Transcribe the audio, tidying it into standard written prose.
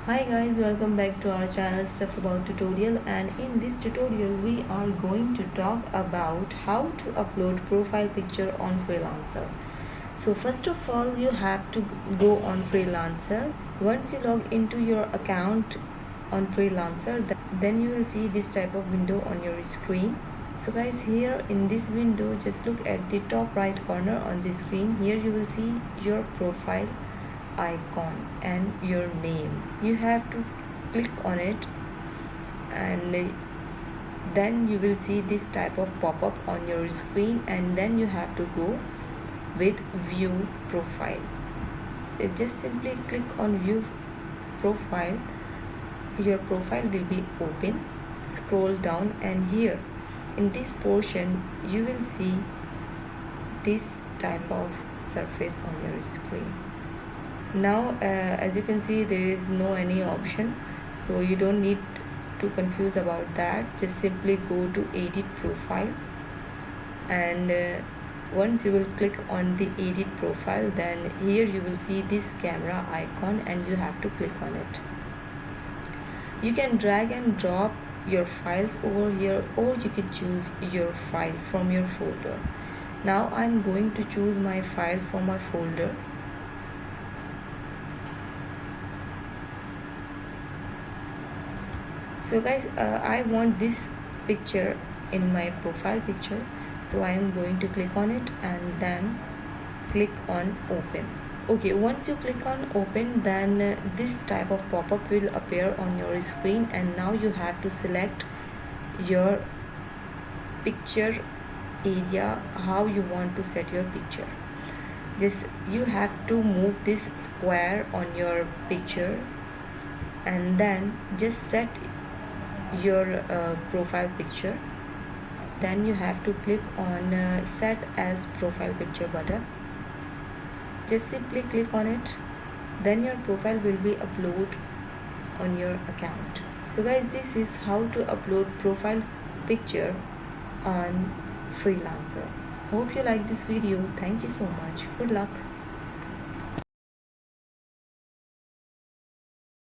Hi guys, welcome back to our channel Stuff About Tutorial, and in this tutorial we are going to talk about how to upload profile picture on Freelancer. So first of all, you have to go on Freelancer. Once you log into your account on Freelancer, then you will see this type of window on your screen. So guys, here in this window, just look at the top right corner on the screen. Here you will see your profile icon and your name. You have to click on it, and then you will see this type of pop-up on your screen, and then you have to go with view profile. Just simply click on view profile. Your profile will be open. Scroll down, and here in this portion you will see this type of surface on your screen. Now as you can see, there is no any option, so you don't need to confuse about that. Just simply go to edit profile, and once you will click on the edit profile, then here you will see this camera icon and you have to click on it. You can drag and drop your files over here, or you can choose your file from your folder. Now I'm going to choose my file from my folder. So guys, I want this picture in my profile picture, so I am going to click on it and then click on open. Okay, once you click on open, then this type of pop-up will appear on your screen, and now you have to select your picture area, how you want to set your picture. Just you have to move this square on your picture, and then just set your profile picture. Then you have to click on set as profile picture button. Just simply click on it, then your profile will be uploaded on your account. So guys, this is how to upload profile picture on Freelancer. Hope you like this video. Thank you so much. Good luck.